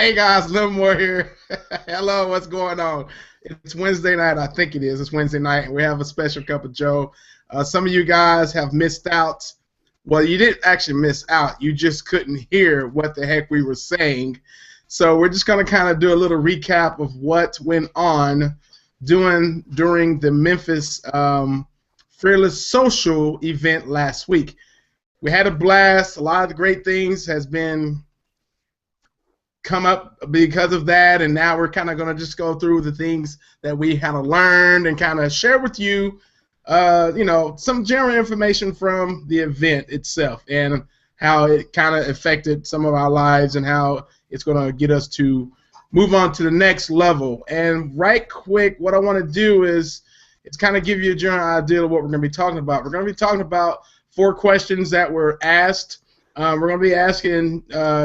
Hey guys, a little more here. Hello, what's going on? It's Wednesday night, I think it is. It's Wednesday night, and we have a special cup of Joe. Some of you guys have missed out. Well, you didn't actually miss out. You just couldn't hear what the heck we were saying. So we're just going to kind of do a little recap of what went on during the Memphis Fearless Social event last week. We had a blast. A lot of the great things has been come up because of that, and now we're kind of going to just go through the things that we kind of learned and kind of share with you, some general information from the event itself and how it kind of affected some of our lives and how it's going to get us to move on to the next level. And right quick, what I want to do is it's kind of give you a general idea of what we're going to be talking about. We're going to be talking about 4 questions that were asked. We're going to be asking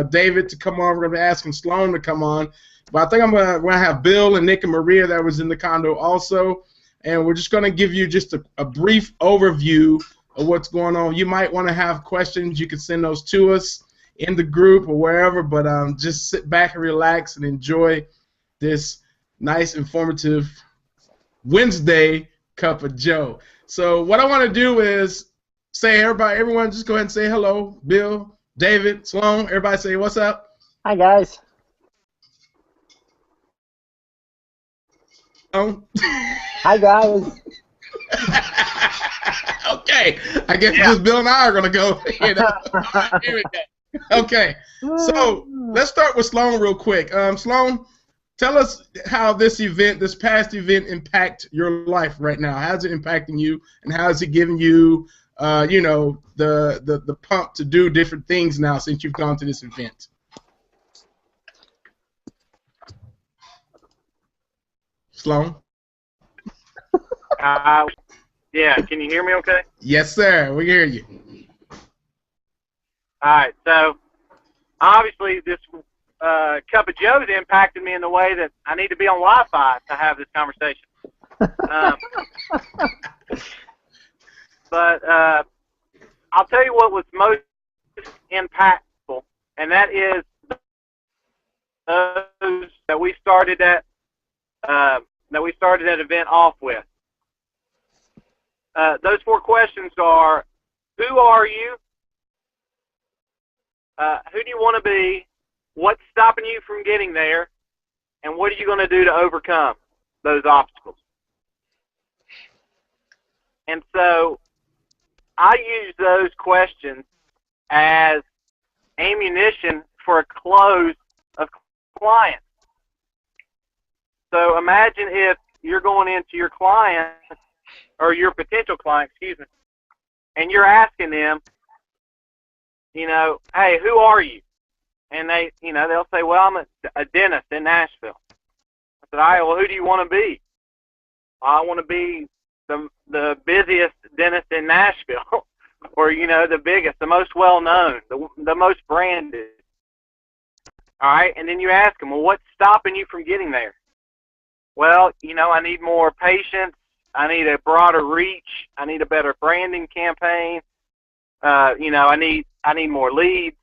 David to come on. We're going to be asking Sloan to come on. But I think I'm going to have Bill and Nick and Maria that was in the condo also. And we're just going to give you just a brief overview of what's going on. You might want to have questions. You can send those to us in the group or wherever. But just sit back and relax and enjoy this nice, informative Wednesday cup of Joe. So what I want to do is say, everyone just go ahead and say hello. Bill, David, Sloan, everybody say what's up. Hi, guys. Hi, guys. Okay, I guess just Bill and I are going to go. Here we go. Okay, so let's start with Sloan real quick. Sloan, tell us how this past event, impact your life right now. How's it impacting you, and how is it giving you the pump to do different things now since you've gone to this event? Sloan? Yeah, can you hear me okay? Yes, sir. We hear you. All right, so obviously this cup of Joe has impacted me in the way that I need to be on Wi-Fi to have this conversation. But I'll tell you what was most impactful, and that is those that we started that event off with. Those 4 questions are: who are you? Who do you want to be? What's stopping you from getting there? And what are you going to do to overcome those obstacles? And so I use those questions as ammunition for a close of clients. So imagine if you're going into your client, or your potential client, excuse me, and you're asking them, hey, who are you? And they'll say, well, I'm a dentist in Nashville. I said, all right, well, who do you want to be? I want to be the busiest dentist in Nashville, or the biggest, the most well-known, the most branded. All right, and then you ask them, well, what's stopping you from getting there? Well, I need more patience. I need a broader reach. I need a better branding campaign. I need more leads.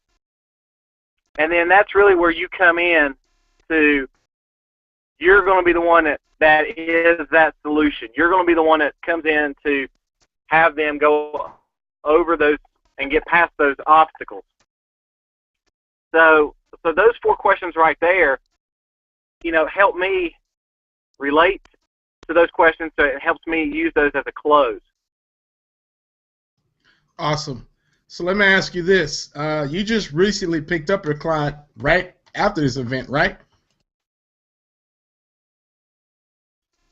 And then that's really where you come in to. You're going to be the one that is that solution. You're going to be the one that comes in to have them go over those and get past those obstacles. So those 4 questions right there, help me relate to those questions, so it helps me use those as a close. Awesome. So let me ask you this. You just recently picked up your client right after this event, right?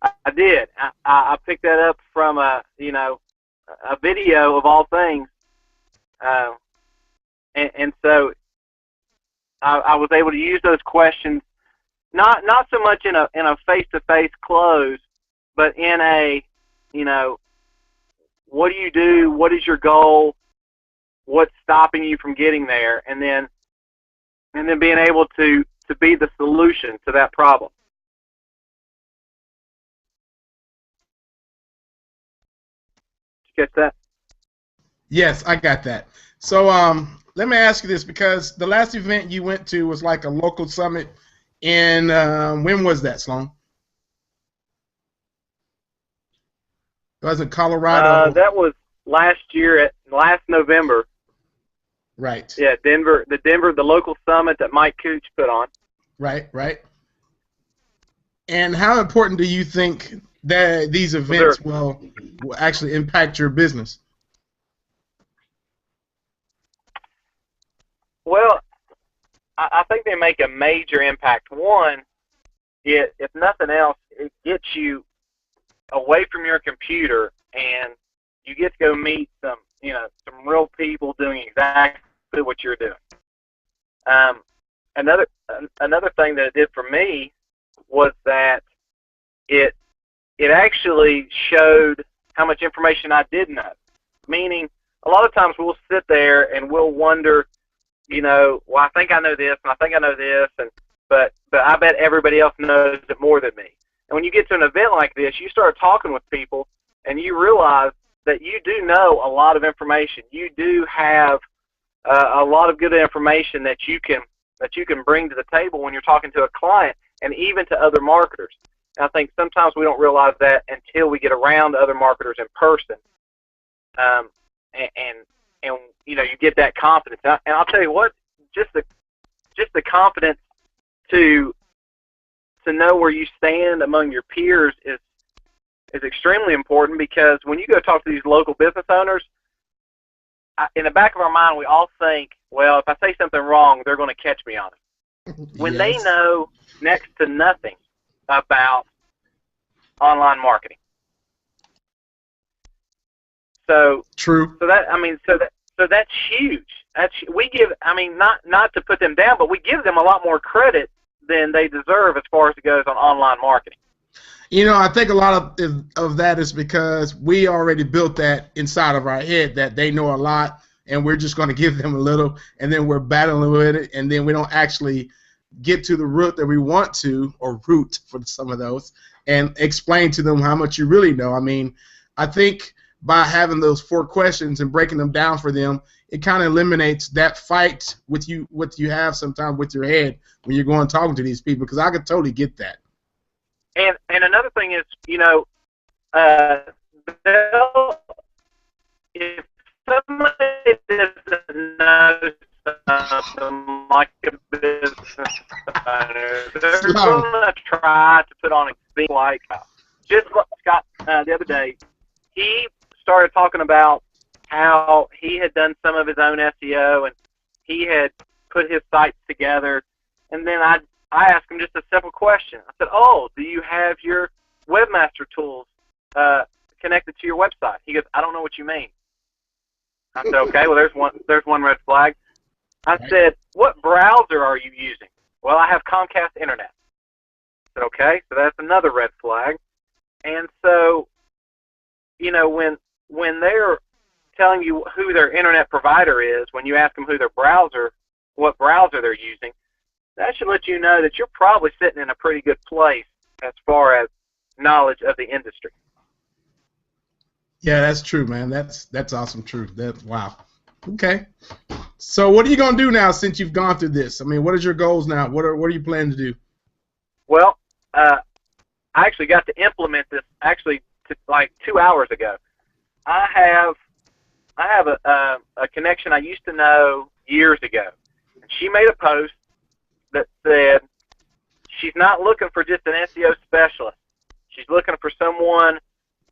I did. I picked that up from a video of all things, and so I was able to use those questions, not so much in a face-to-face close, but in a what do you do? What is your goal? What's stopping you from getting there? And then being able to be the solution to that problem. Did you get that? Yes, I got that. So let me ask you this, because the last event you went to was like a local summit And when was that, Sloan? It was in Colorado. That was last November. Right. Yeah, the local summit that Mike Cooch put on. Right. And how important do you think that these events will actually impact your business? Well, I think they make a major impact. One, if nothing else, it gets you away from your computer and you get to go meet some real people doing exactly what you're doing. Another thing that it did for me was that it actually showed how much information I did know. Meaning, a lot of times we'll sit there and we'll wonder, well, I think I know this, and I think I know this, but I bet everybody else knows it more than me. And when you get to an event like this, you start talking with people, and you realize that you do know a lot of information. You do have a lot of good information that you can bring to the table when you're talking to a client, and even to other marketers. And I think sometimes we don't realize that until we get around other marketers in person, and you get that confidence. And I'll tell you what, just the confidence to know where you stand among your peers is extremely important, because when you go talk to these local business owners, in the back of our mind, we all think, well, if I say something wrong, they're going to catch me on it. When they know next to nothing about online marketing. So true. So that's huge. Not to put them down, but we give them a lot more credit than they deserve as far as it goes on online marketing. I think a lot of that is because we already built that inside of our head that they know a lot, and we're just going to give them a little, and then we're battling with it, and then we don't actually get to the root that we want to, or root for some of those, and explain to them how much you really know. I mean, I think by having those 4 questions and breaking them down for them, it kind of eliminates that fight with you, what you have sometimes with your head when you're going talking to these people, because I could totally get that. And another thing is, if somebody doesn't know something like a business owner, they're going to try to put on a thing like, just like Scott the other day, he started talking about how he had done some of his own SEO and he had put his sites together, and then I asked him just a simple question. I said, do you have your webmaster tools connected to your website? He goes, I don't know what you mean. I said, okay, well, there's one red flag. I said, what browser are you using? Well, I have Comcast Internet. I said, okay, so that's another red flag. And so, when they're telling you who their internet provider is, when you ask them what browser they're using, that should let you know that you're probably sitting in a pretty good place as far as knowledge of the industry. Yeah, that's true, man. That's awesome. True. Wow. Okay. So what are you gonna do now since you've gone through this? I mean, what is your goals now? What are you planning to do? Well, I actually got to implement this like 2 hours ago. I have a connection I used to know years ago. And she made a post that said she's not looking for just an SEO specialist. She's looking for someone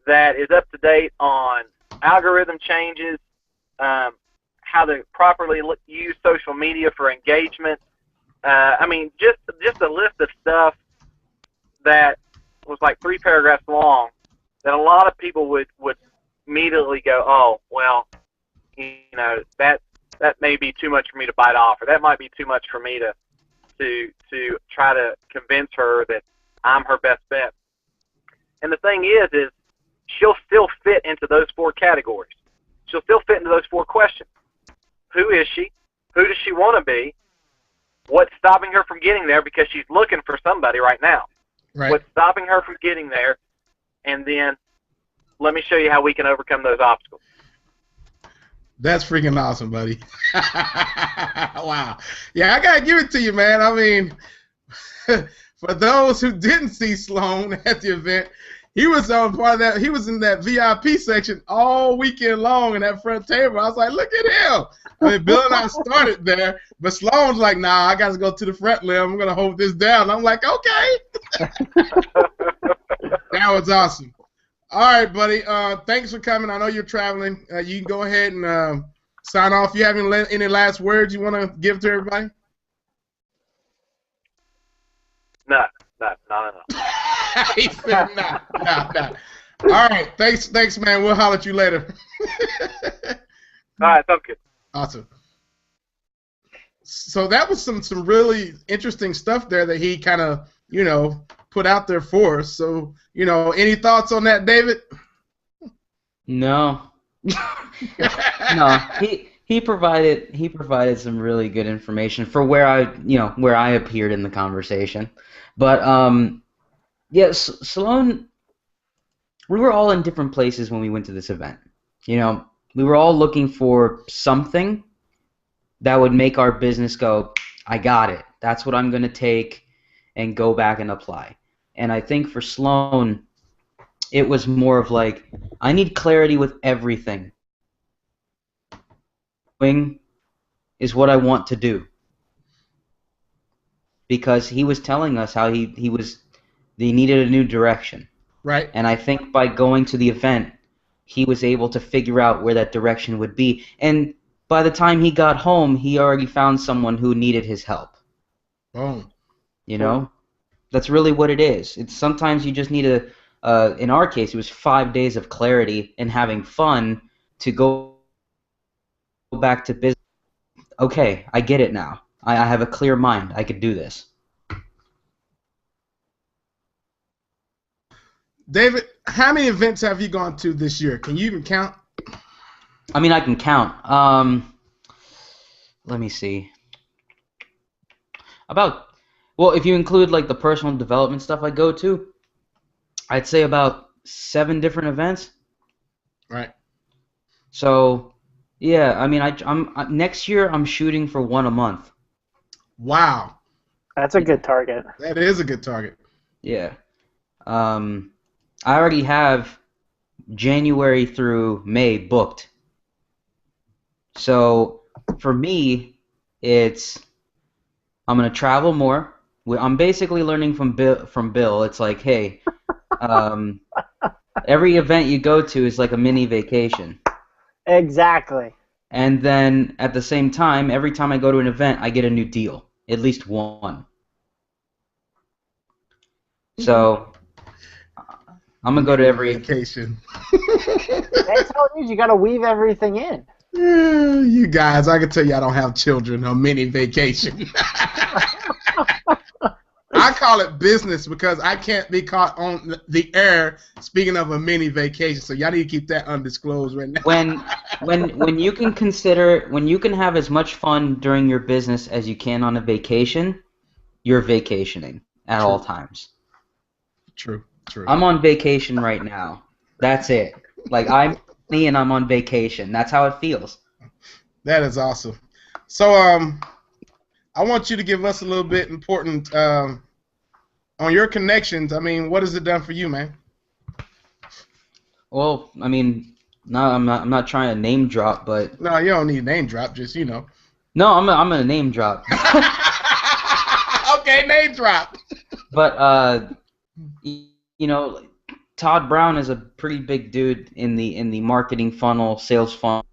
that is up to date on algorithm changes, how to properly use social media for engagement. Just a list of stuff that was like 3 paragraphs long that a lot of people would immediately go, oh, well, that may be too much for me to bite off, or that might be too much for me to try to convince her that I'm her best bet. And the thing is she'll still fit into those 4 categories. She'll still fit into those 4 questions. Who is she? Who does she want to be? What's stopping her from getting there, because she's looking for somebody right now? Right. What's stopping her from getting there? And then let me show you how we can overcome those obstacles. That's freaking awesome, buddy. Wow. Yeah, I gotta give it to you, man. I mean, For those who didn't see Sloan at the event, he was on part of that. He was in that VIP section all weekend long in that front table. I was like, look at him. I mean, Bill and I started there, but Sloan's like, nah, I got to go to the front limb. I'm going to hold this down. I'm like, okay. That was awesome. All right, buddy. Thanks for coming. I know you're traveling. You can go ahead and sign off. You have any last words you want to give to everybody? No. He said no. All right. Thanks, man. We'll holler at you later. All right, sounds good. Awesome. So that was some really interesting stuff there that he kind of, put out there for us. So, any thoughts on that, David? No. No. He provided some really good information for where I appeared in the conversation. But yes, Sloan, we were all in different places when we went to this event. We were all looking for something that would make our business go, I got it. That's what I'm going to take and go back and apply. And I think for Sloan, it was more of like, I need clarity with everything. Is what I want to do. Because he was telling us how he needed a new direction. Right. And I think by going to the event, he was able to figure out where that direction would be. And by the time he got home, he already found someone who needed his help. Boom. That's really what it is. It's sometimes you just need in our case, it was 5 days of clarity and having fun to go back to business. Okay, I get it now. I have a clear mind. I could do this. David, how many events have you gone to this year? Can you even count? I mean, I can count. Let me see. If you include like the personal development stuff I go to, I'd say about 7 different events. Right. So, yeah, I mean, next year I'm shooting for 1 a month. Wow. That's a good target. That is a good target. Yeah. I already have January through May booked. So for me, I'm going to travel more. I'm basically learning from Bill. It's like, hey, every event you go to is like a mini vacation. Exactly. And then at the same time, every time I go to an event, I get a new deal. At least one. So I'm going to go to every vacation. That's how it is. You got to weave everything in. You guys, I can tell you I don't have children or mini vacation. I call it business because I can't be caught on the air speaking of a mini vacation. So y'all need to keep that undisclosed right now. When you can have as much fun during your business as you can on a vacation, you're vacationing at all times. True. I'm on vacation right now. That's it. Like I'm me and I'm on vacation. That's how it feels. That is awesome. So I want you to give us a little bit important on your connections. I mean, what has it done for you, man? Well, I mean, no, I'm not trying to name drop, but no, you don't need name drop. Just No, I'm gonna name drop. Okay, name drop. But Todd Brown is a pretty big dude in the marketing funnel, sales funnel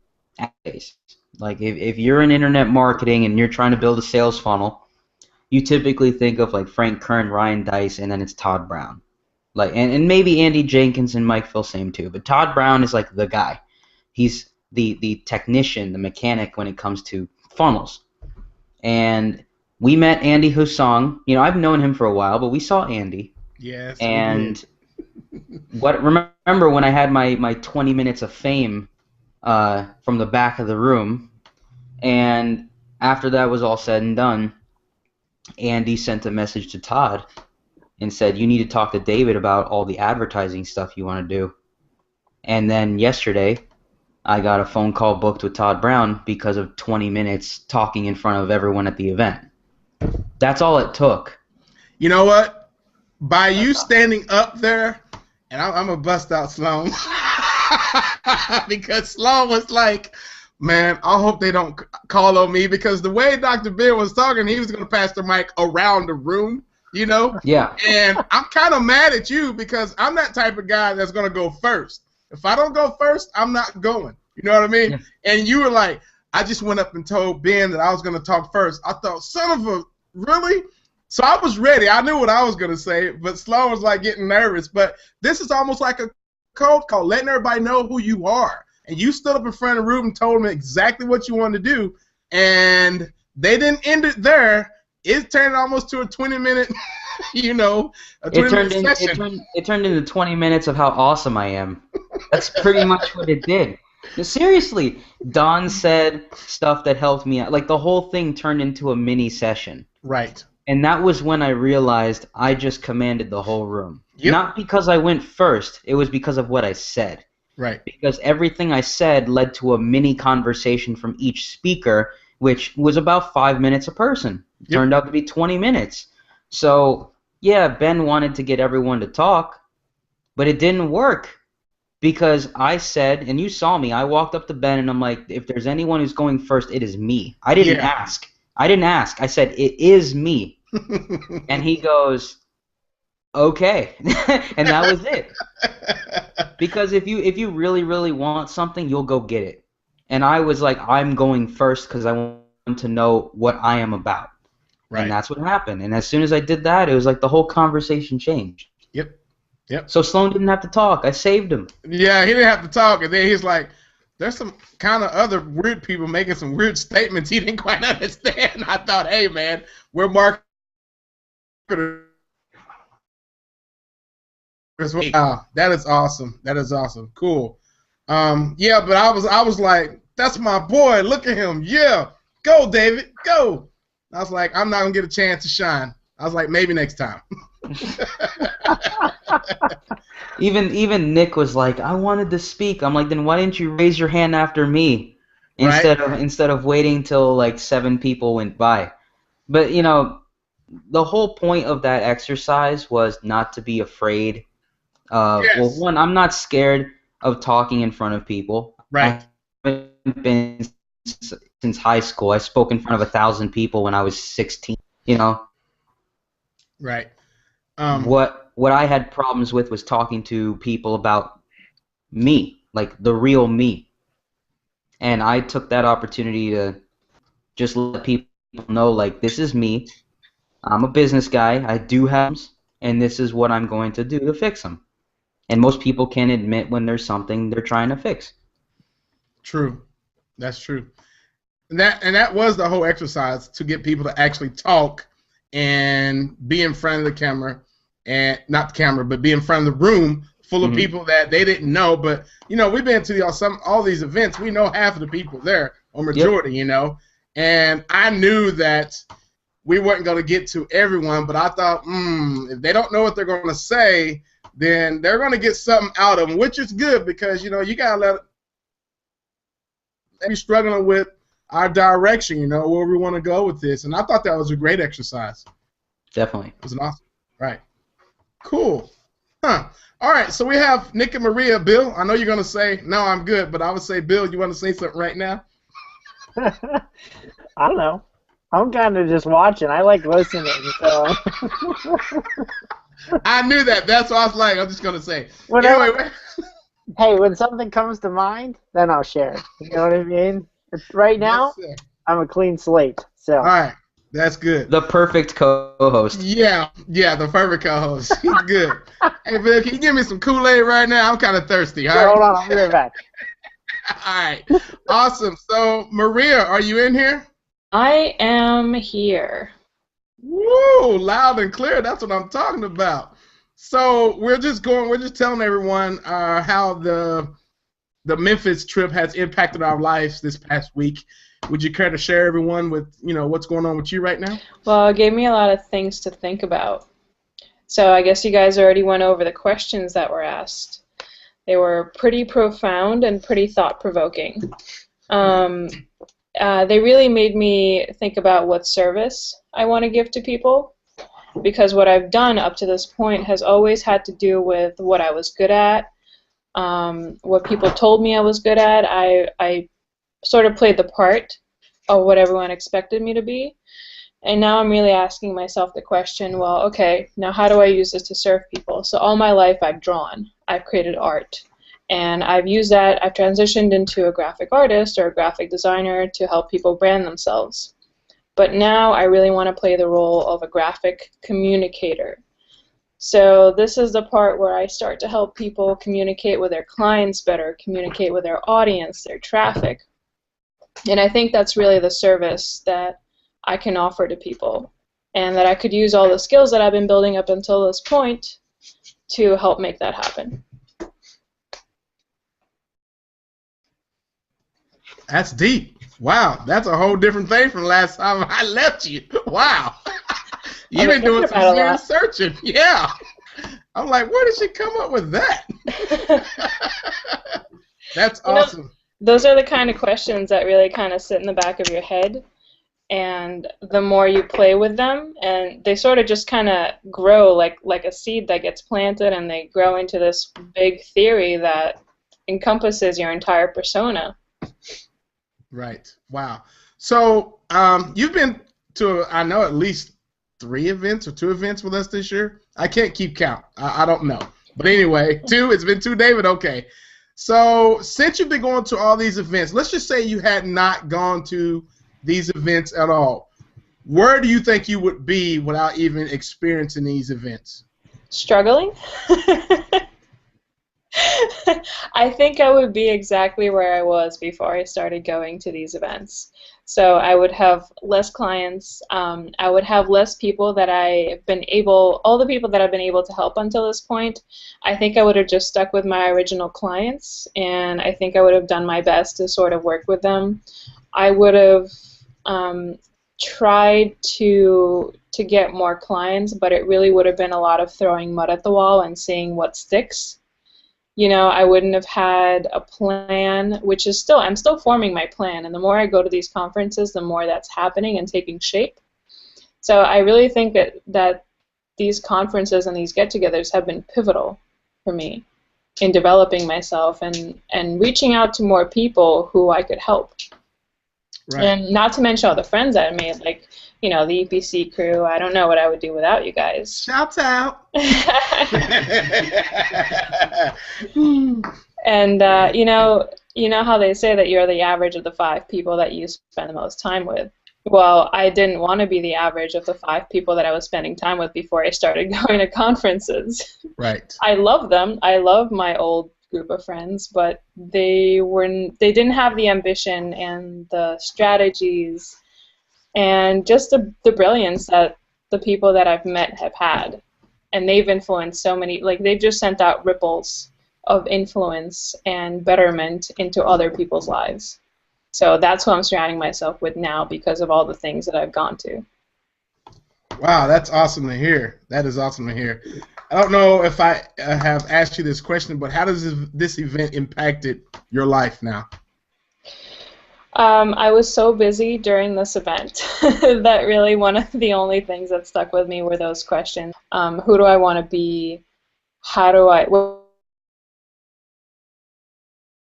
space. Like if you're in internet marketing and you're trying to build a sales funnel, you typically think of like Frank Kern, Ryan Dice, and then it's Todd Brown. Like and maybe Andy Jenkins and Mike Filsame too. But Todd Brown is like the guy. He's the technician, the mechanic when it comes to funnels. And we met Andy Husong. I've known him for a while, but we saw Andy. Yes. And remember when I had my 20 minutes of fame from the back of the room, and after that was all said and done, Andy sent a message to Todd and said, you need to talk to David about all the advertising stuff you want to do. And then yesterday, I got a phone call booked with Todd Brown because of 20 minutes talking in front of everyone at the event. That's all it took. You know what? By you standing up there, and I'm going to bust out Sloan. Because Sloan was like, man, I hope they don't call on me, because the way Dr. Ben was talking, he was going to pass the mic around the room, you know? Yeah. And I'm kind of mad at you because I'm that type of guy that's going to go first. If I don't go first, I'm not going. You know what I mean? Yeah. And you were like, I just went up and told Ben that I was going to talk first. I thought, son of a, really? So I was ready. I knew what I was going to say, but Sloan was like getting nervous. But this is almost like a cold call, letting everybody know who you are. And you stood up in front of the room and told them exactly what you wanted to do, and they didn't end it there. It turned almost to a 20-minute, you know, a 20-minute session. It turned into 20 minutes of how awesome I am. That's pretty much what it did. No, seriously, Don said stuff that helped me out. Like, the whole thing turned into a mini session. Right. And that was when I realized I just commanded the whole room. Yep. Not because I went first. It was because of what I said. Right. Because everything I said led to a mini conversation from each speaker, which was about 5 minutes a person. It turned out to be 20 minutes. So, yeah, Ben wanted to get everyone to talk, but it didn't work. Because I said, and you saw me, I walked up to Ben and I'm like, if there's anyone who's going first, it is me. I didn't ask. I said, it is me. And he goes, okay. And that was it. Because if you really, really want something, you'll go get it. And I was like, I'm going first because I want to know what I am about. Right. And that's what happened. And as soon as I did that, it was like the whole conversation changed. Yep. So Sloan didn't have to talk. I saved him. Yeah, he didn't have to talk. And then he's like, there's some kind of other weird people making some weird statements he didn't quite understand. I thought, hey, man, we're marketers. Wow, that is awesome. That is awesome. Cool. Yeah, but I was like, that's my boy. Look at him. Yeah. Go, David. Go. I was like, I'm not going to get a chance to shine. I was like, maybe next time. Even Nick was like, I wanted to speak. I'm like, then why didn't you raise your hand after me instead of waiting till like 7 people went by? But you know, the whole point of that exercise was not to be afraid. Well, one, I'm not scared of talking in front of people. Right. I haven't been since high school. I spoke in front of 1,000 people when I was 16. You know. Right. What I had problems with was talking to people about me, like the real me. And I took that opportunity to just let people know, like, this is me. I'm a business guy. I do have them, and this is what I'm going to do to fix them. And most people can't admit when there's something they're trying to fix. True. That's true. And that was the whole exercise, to get people to actually talk and be in front of the camera, and not the camera, but be in front of the room full of people that they didn't know. But you know, we've been to all these events. We know half of the people there, or majority, you know. And I knew that we weren't going to get to everyone, but I thought, if they don't know what they're going to say, then they're going to get something out of them, which is good, because you know, you got to let them be struggling with our direction, you know, where we want to go with this. And I thought that was a great exercise. Definitely. It was an awesome. Right. Cool. Huh. All right, so we have Nick and Maria. Bill, I know you're going to say, no, I'm good, but I would say, Bill, you want to say something right now? I don't know. I'm kind of just watching. I like listening. So. I knew that. That's what I was like. I'm just going to say. Anyway, hey, when something comes to mind, then I'll share it. You know what I mean? Right now, I'm a clean slate. So. All right. That's good. The perfect co-host. Yeah, the perfect co-host. He's good. Hey, Bill, can you give me some Kool-Aid right now? I'm kind of thirsty. All right? Hold on, I'll be right back. All right. Awesome. So, Maria, are you in here? I am here. Woo! Loud and clear. That's what I'm talking about. So, we're just telling everyone how the Memphis trip has impacted our lives this past week. Would you care to share everyone with, you know, what's going on with you right now? Well, it gave me a lot of things to think about. So I guess you guys already went over the questions that were asked. They were pretty profound and pretty thought-provoking. They really made me think about what service I want to give to people. because what I've done up to this point has always had to do with what I was good at, what people told me I was good at. I sort of played the part of what everyone expected me to be. And now I'm really asking myself the question, well, okay, now how do I use this to serve people? So all my life I've drawn, I've created art, and I've used that, I've transitioned into a graphic artist or a graphic designer to help people brand themselves. But now I really want to play the role of a graphic communicator. So this is the part where I start to help people communicate with their clients better, communicate with their audience, their traffic. And I think that's really the service that I can offer to people, and that I could use all the skills that I've been building up until this point to help make that happen. That's deep. Wow, that's a whole different thing from last time I left you. Wow. You've been doing some serious searching. Yeah. I'm like, where did she come up with that? That's awesome. Those are the kind of questions that really kind of sit in the back of your head. And the more you play with them, and they sort of just kind of grow like a seed that gets planted, and they grow into this big theory that encompasses your entire persona. Right. Wow. So you've been to, I know, at least 3 events or 2 events with us this year. I can't keep count. I don't know. But anyway, 2. It's been 2, David. Okay. So since you've been going to all these events, let's just say you had not gone to these events at all, where do you think you would be without even experiencing these events? Struggling? I think I would be exactly where I was before I started going to these events. So I would have less clients. I would have less people that I've been able, all the people that I've been able to help until this point. I think I would have just stuck with my original clients, and I think I would have done my best to sort of work with them. I would have tried to get more clients, but it really would have been a lot of throwing mud at the wall and seeing what sticks. You know, I wouldn't have had a plan, which is still, I'm still forming my plan, and the more I go to these conferences, the more that's happening and taking shape. So I really think that these conferences and these get-togethers have been pivotal for me in developing myself and reaching out to more people who I could help. Right. And not to mention all the friends that I made, like, you know, the EPC crew. I don't know what I would do without you guys. Shouts out. And you know how they say that you're the average of the 5 people that you spend the most time with. Well, I didn't want to be the average of the 5 people that I was spending time with before I started going to conferences. Right. I love them. I love my old group of friends, but they didn't have the ambition and the strategies and just the brilliance that the people that I've met have had. And they've influenced so many, like, they've just sent out ripples of influence and betterment into other people's lives. So that's who I'm surrounding myself with now because of all the things that I've gone to. Wow, that's awesome to hear. That is awesome to hear. I don't know if I have asked you this question, but how does this event impacted your life now? I was so busy during this event that really one of the only things that stuck with me were those questions. Who do I want to be? How do I...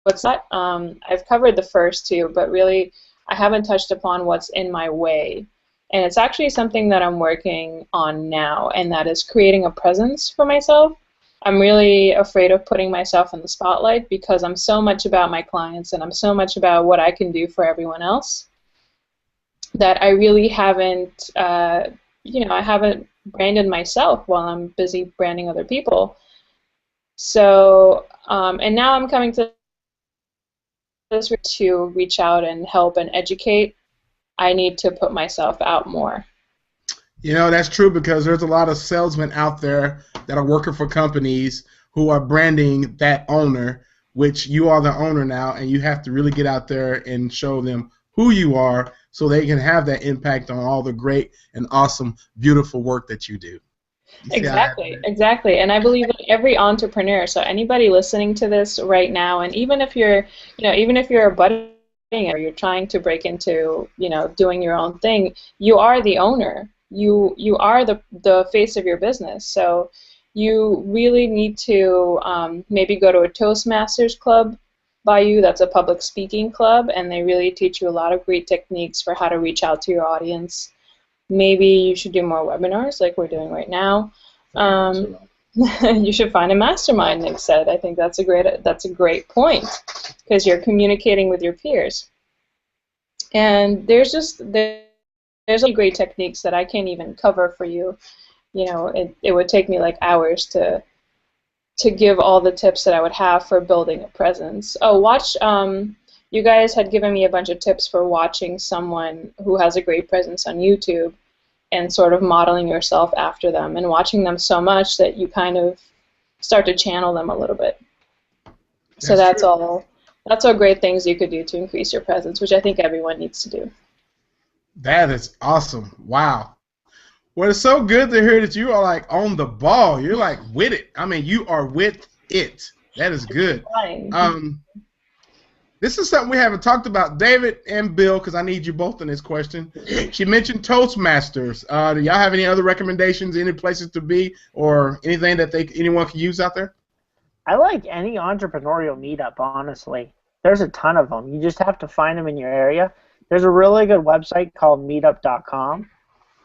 What's that? I've covered the first 2, but really I haven't touched upon what's in my way. And it's actually something that I'm working on now, and that is creating a presence for myself. I'm really afraid of putting myself in the spotlight because I'm so much about my clients and I'm so much about what I can do for everyone else that I really haven't, I haven't branded myself while I'm busy branding other people. So, and now I'm coming to this to reach out and help and educate. I need to put myself out more. You know, that's true because there's a lot of salesmen out there that are working for companies who are branding that owner, which you are the owner now, and you have to really get out there and show them who you are so they can have that impact on all the great and awesome, beautiful work that you do. Exactly. And I believe in every entrepreneur. So anybody listening to this right now, and even if you're a budding or you're trying to break into, doing your own thing, you are the owner. you are the face of your business. So you really need to maybe go to a Toastmasters club by you. That's a public speaking club, and they really teach you a lot of great techniques for how to reach out to your audience. Maybe you should do more webinars like we're doing right now. You should find a mastermind, Nick said. I think that's a great point, because you're communicating with your peers. And there's really great techniques that I can't even cover for you. You know, it would take me like hours to give all the tips that I would have for building a presence. Oh, watch. You guys had given me a bunch of tips for watching someone who has a great presence on YouTube and sort of modeling yourself after them and watching them so much that you kind of start to channel them a little bit. So that's all great things you could do to increase your presence, which I think everyone needs to do. That is awesome. Wow. Well, it's so good to hear that you are like on the ball. You're like with it. I mean, you are with it. That is good. This is something we haven't talked about, David and Bill, because I need you both in this question. She mentioned Toastmasters. Do y'all have any other recommendations, any places to be, or anything that anyone can use out there? I like any entrepreneurial meetup, honestly. There's a ton of them. You just have to find them in your area. There's a really good website called meetup.com,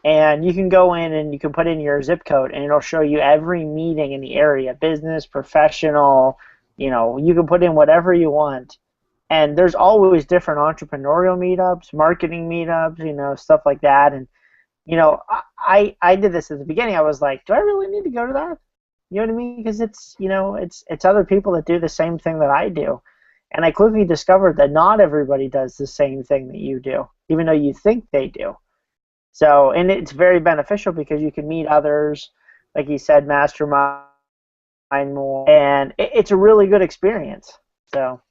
and you can go in and you can put in your zip code, and it'll show you every meeting in the area, business, professional, you know, you can put in whatever you want. And there's always different entrepreneurial meetups, marketing meetups, you know, stuff like that. And, you know, I did this at the beginning. I was like, do I really need to go to that? You know what I mean? Because it's, you know, it's other people that do the same thing that I do. And I quickly discovered that not everybody does the same thing that you do, even though you think they do. So, and it's very beneficial because you can meet others, like you said, mastermind more, and it's a really good experience. So.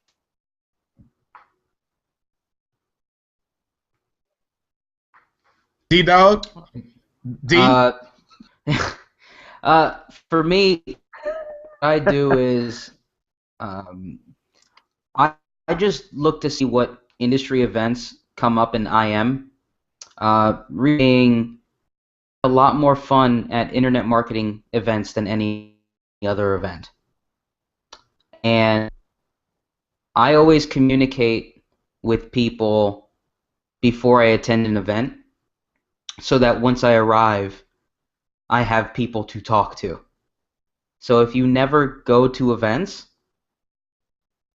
D-Dog? D? For me, what I do is I just look to see what industry events come up in IM. Reading a lot more fun at internet marketing events than any other event. And I always communicate with people before I attend an event, so that once I arrive, I have people to talk to. So if you never go to events,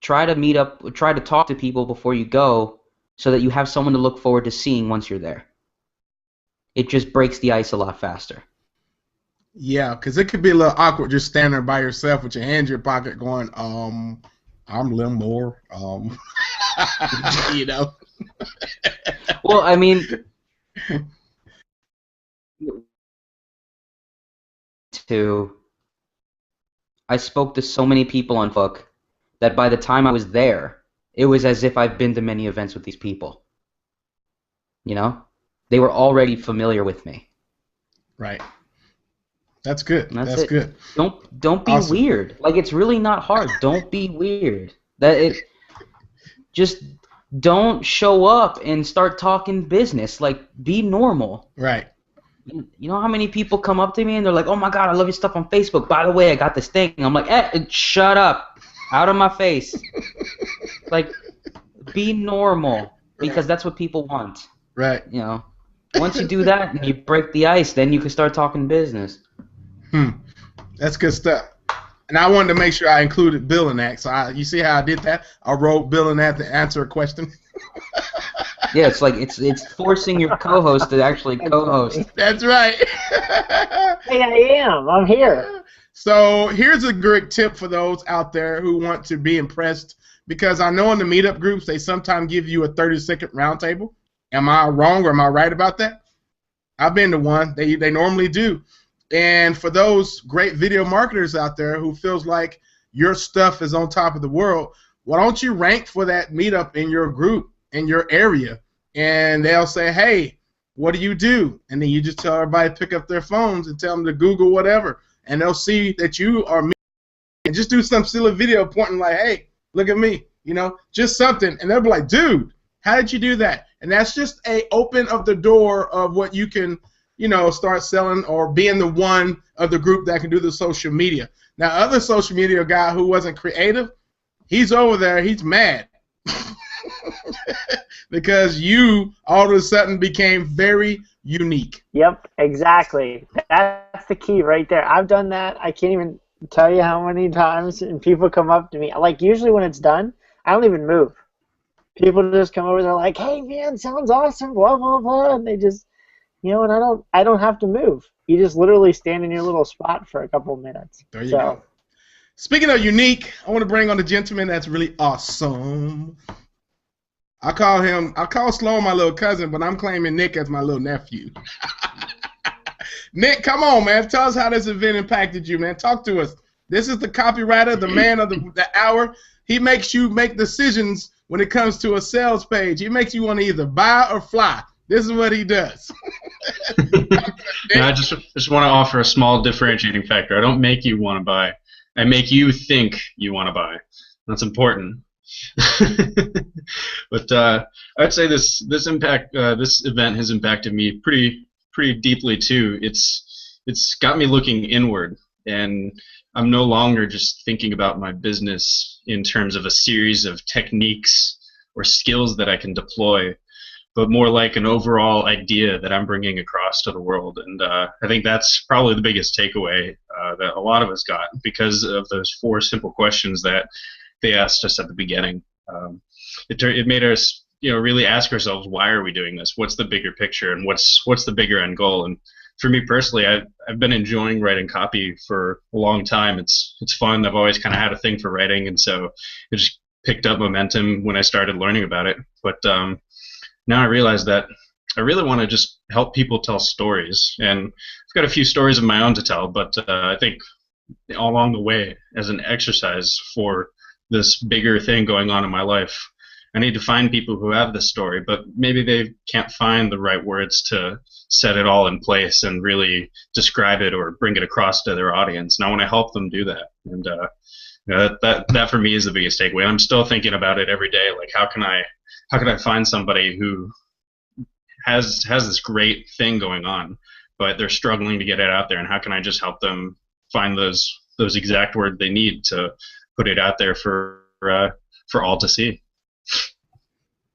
try to talk to people before you go, so that you have someone to look forward to seeing once you're there. It just breaks the ice a lot faster. Yeah, because it could be a little awkward just standing there by yourself with your hand in your pocket going, I'm Lim Moore, you know. Well, I mean, I spoke to so many people on Facebook that by the time I was there, it was as if I've been to many events with these people. You know? They were already familiar with me. Right. That's good. That's good. Don't be Awesome. weird. Like, it's really not hard. Don't be weird. Just don't show up and start talking business. Like, be normal. Right. You know how many people come up to me and they're like, "Oh my God, I love your stuff on Facebook. By the way, I got this thing." And I'm like, shut up. Out of my face. Like, be normal, because that's what people want. Right. You know, once you do that and you break the ice, then you can start talking business. That's good stuff. And I wanted to make sure I included Bill in that. So you see how I did that? I wrote Bill in that to answer a question. Yeah, it's like it's forcing your co-host to actually co-host. That's right. Hey, I am. I'm here. So here's a great tip for those out there who want to be impressed, because I know in the meetup groups they sometimes give you a 30-second roundtable. Am I wrong or am I right about that? I've been to one. They normally do. And for those great video marketers out there who feels like your stuff is on top of the world, why don't you rank for that meetup in your group, in your area? And they'll say, hey, what do you do? And then you just tell everybody to pick up their phones and tell them to Google whatever. And they'll see that you are me. And just do some silly video pointing like, hey, look at me. You know, just something. And they'll be like, dude, how did you do that? And that's just a open of the door of what you can start selling or being the one of the group that can do the social media. Now, other social media guy who wasn't creative, he's over there, he's mad. Because you all of a sudden became very unique. Yep, exactly. That's the key right there. I've done that. I can't even tell you how many times, and people come up to me. Like, usually when it's done, I don't even move. People just come over, they're like, hey, man, sounds awesome, blah, blah, blah, and they just, and I don't have to move. You just literally stand in your little spot for a couple of minutes. There you go. Speaking of unique, I want to bring on a gentleman that's really awesome. I call Sloan my little cousin, but I'm claiming Nick as my little nephew. Nick, come on, man. Tell us how this event impacted you, man. Talk to us. This is the copywriter, the man of the hour. He makes you make decisions when it comes to a sales page. He makes you want to either buy or fly. This is what he does. I just want to offer a small differentiating factor. I don't make you want to buy. I make you think you want to buy. That's important. But I'd say this event has impacted me pretty deeply too. It's got me looking inward, and I'm no longer just thinking about my business in terms of a series of techniques or skills that I can deploy, but more like an overall idea that I'm bringing across to the world. And I think that's probably the biggest takeaway that a lot of us got because of those 4 simple questions that they asked us at the beginning. It made us, really ask ourselves, why are we doing this? What's the bigger picture, and what's the bigger end goal? And for me personally, I've been enjoying writing copy for a long time. It's fun. I've always kind of had a thing for writing, and so it just picked up momentum when I started learning about it. But now I realize that I really want to just help people tell stories, and I've got a few stories of my own to tell. But I think along the way, as an exercise for this bigger thing going on in my life, I need to find people who have this story, but maybe they can't find the right words to set it all in place and really describe it or bring it across to their audience. And I want to help them do that. And that for me is the biggest takeaway. I'm still thinking about it every day. Like, how can I find somebody who has this great thing going on, but they're struggling to get it out there, and how can I just help them find those exact words they need to put it out there for all to see.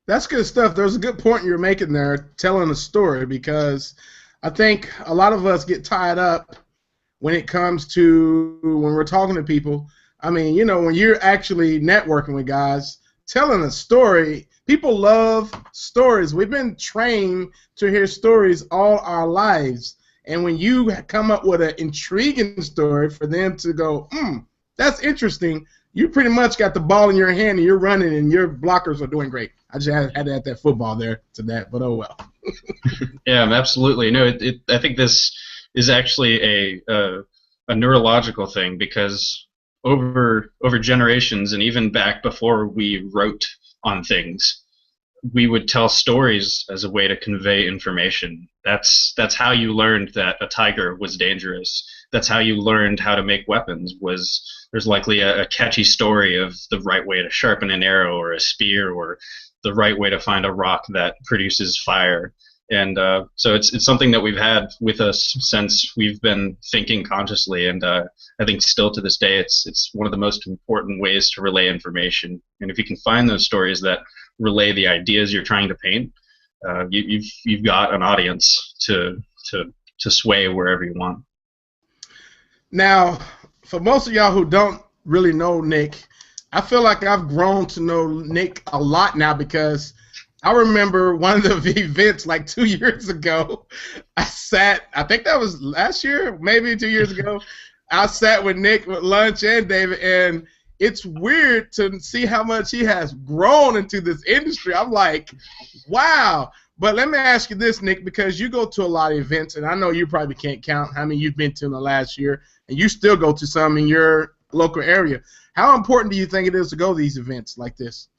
That's good stuff. There's a good point you're making there, telling a story, because I think a lot of us get tied up when it comes to when we're talking to people. I mean, when you're actually networking with guys, telling a story, people love stories. We've been trained to hear stories all our lives. And when you come up with an intriguing story for them to go, that's interesting, you pretty much got the ball in your hand and you're running and your blockers are doing great. I just had to add that football there to that, but oh well. Yeah, absolutely. No, I think this is actually a neurological thing, because over generations, and even back before we wrote on things, we would tell stories as a way to convey information. That's how you learned that a tiger was dangerous. That's how you learned how to make weapons. There's likely a catchy story of the right way to sharpen an arrow or a spear, or the right way to find a rock that produces fire. And so it's something that we've had with us since we've been thinking consciously, and I think still to this day it's one of the most important ways to relay information. And if you can find those stories that relay the ideas you're trying to paint, you've got an audience to sway wherever you want. Now, for most of y'all who don't really know Nick, I feel like I've grown to know Nick a lot now, because I remember one of the events like 2 years ago. I think that was last year, maybe 2 years ago. I sat with Nick with lunch and David, and it's weird to see how much he has grown into this industry. I'm like, wow. But let me ask you this, Nick, because you go to a lot of events, and I know you probably can't count how many you've been to in the last year, and you still go to some in your local area. How important do you think it is to go to these events like this?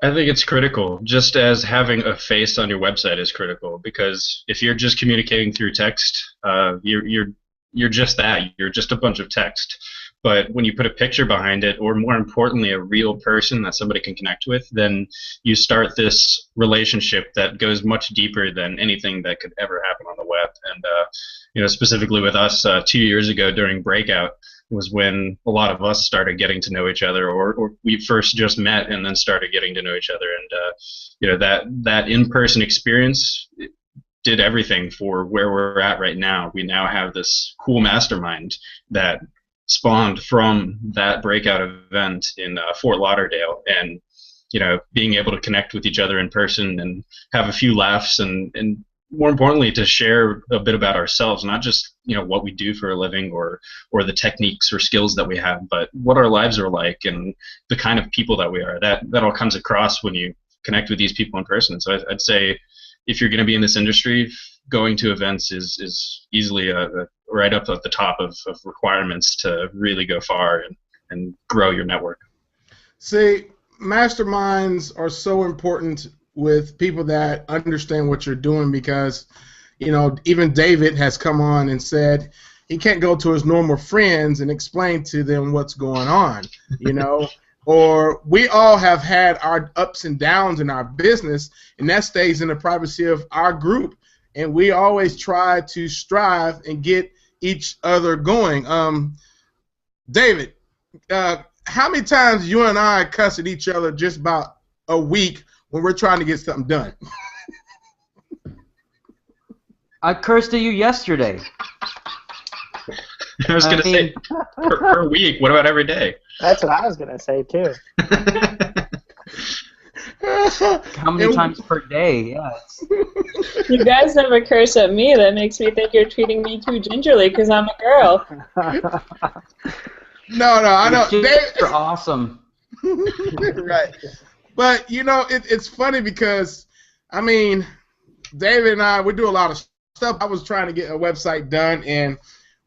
I think it's critical, just as having a face on your website is critical, because if you're just communicating through text, you're just that. You're just a bunch of text. But when you put a picture behind it, or more importantly, a real person that somebody can connect with, then you start this relationship that goes much deeper than anything that could ever happen on the web. And specifically with us, 2 years ago during Breakout was when a lot of us started getting to know each other, or we first just met and then started getting to know each other. And that in-person experience did everything for where we're at right now. We now have this cool mastermind that spawned from that Breakout event in Fort Lauderdale, and being able to connect with each other in person and have a few laughs, and more importantly, to share a bit about ourselves, not just what we do for a living or the techniques or skills that we have, but what our lives are like and the kind of people that we are. That all comes across when you connect with these people in person. So I'd say if you're going to be in this industry, going to events is easily right up at the top of requirements to really go far and grow your network. See, masterminds are so important with people that understand what you're doing, because even David has come on and said he can't go to his normal friends and explain to them what's going on, or we all have had our ups and downs in our business, and that stays in the privacy of our group, and we always try to strive and get each other going. David, how many times you and I cuss at each other just about a week when we're trying to get something done? I cursed at you yesterday. I was going to say, per week. What about every day? That's what I was going to say, too. How many times per day? Yeah. You guys never curse at me. That makes me think you're treating me too gingerly because I'm a girl. No, I know. You're awesome. Right. But, it's funny because, David and I, we do a lot of stuff. I was trying to get a website done, and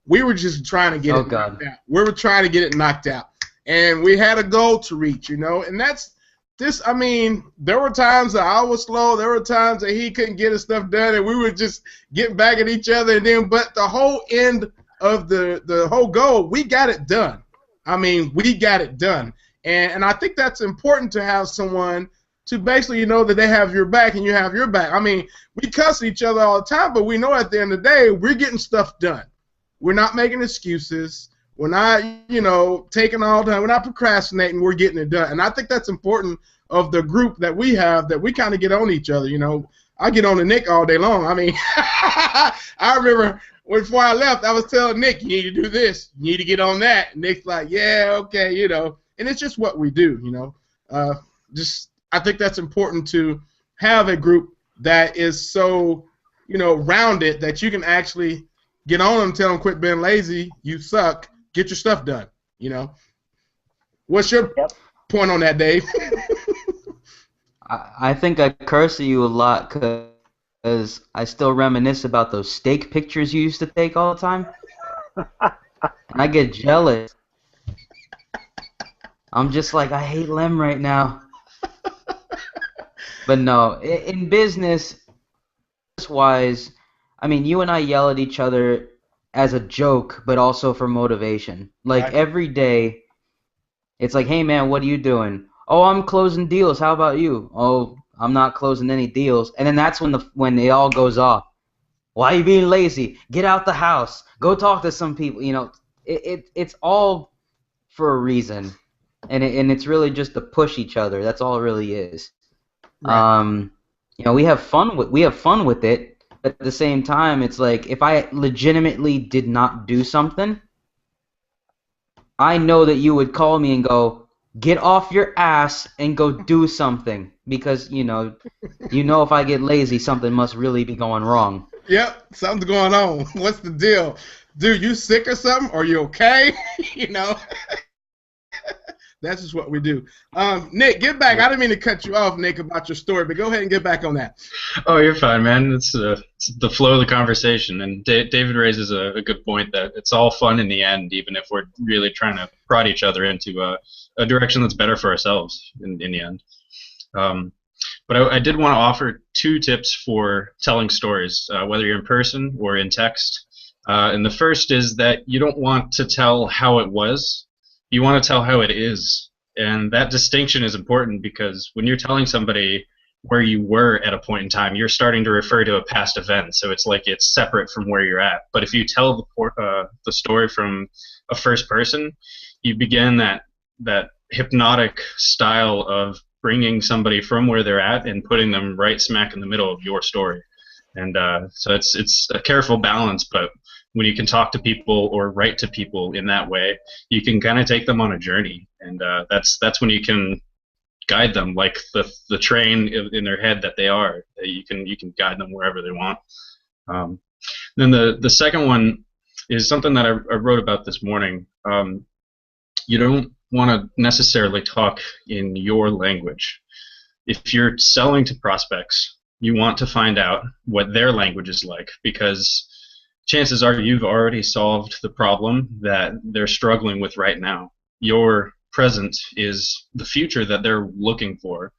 we were just trying to get it knocked out. We were trying to get it knocked out. And we had a goal to reach, and that's this. There were times that I was slow. There were times that he couldn't get his stuff done, and we were just getting back at each other. But the whole end of the whole goal, we got it done. We got it done. And I think that's important to have someone to basically know that they have your back and you have your back. We cuss at each other all the time, but we know at the end of the day, we're getting stuff done. We're not making excuses. We're not, taking all the time. We're not procrastinating. We're getting it done. And I think that's important of the group that we have, that we kind of get on each other. I get on to Nick all day long. I remember before I left, I was telling Nick, you need to do this. You need to get on that. And Nick's like, yeah, okay, And it's just what we do, I think that's important to have a group that is so, rounded that you can actually get on them, tell them quit being lazy, you suck, get your stuff done, What's your point on that, Dave? I think I curse at you a lot because I still reminisce about those steak pictures you used to take all the time. And I get jealous. I'm just like, I hate Lem right now. But no, in business-wise, you and I yell at each other as a joke, but also for motivation. Like, every day, it's like, hey, man, what are you doing? Oh, I'm closing deals. How about you? Oh, I'm not closing any deals. And then that's when it all goes off. Why are you being lazy? Get out the house. Go talk to some people. It's all for a reason. And it's really just to push each other. That's all it really is. Right. We have fun with it, but at the same time, it's like if I legitimately did not do something, I know that you would call me and go, "Get off your ass and go do something," because if I get lazy, something must really be going wrong. Yep, something's going on. What's the deal? Dude, you sick or something? Are you okay? That's just what we do. Nick, get back. I didn't mean to cut you off, Nick, about your story, but go ahead and get back on that. Oh, you're fine, man. It's the flow of the conversation, and David raises a good point that it's all fun in the end, even if we're really trying to prod each other into a direction that's better for ourselves in the end. But I did want to offer 2 tips for telling stories, whether you're in person or in text. And the first is that you don't want to tell how it was. You want to tell how it is. And that distinction is important because when you're telling somebody where you were at a point in time, you're starting to refer to a past event. So it's like it's separate from where you're at. But if you tell the story from a first person, you begin that hypnotic style of bringing somebody from where they're at and putting them right smack in the middle of your story. And so it's a careful balance, but when you can talk to people or write to people in that way, you can kind of take them on a journey, and that's when you can guide them like the train in their head that they are. You can guide them wherever they want. Then the second one is something that I wrote about this morning. You don't want to necessarily talk in your language. If you're selling to prospects, you want to find out what their language is like, because chances are you've already solved the problem that they're struggling with right now. Your present is the future that they're looking for.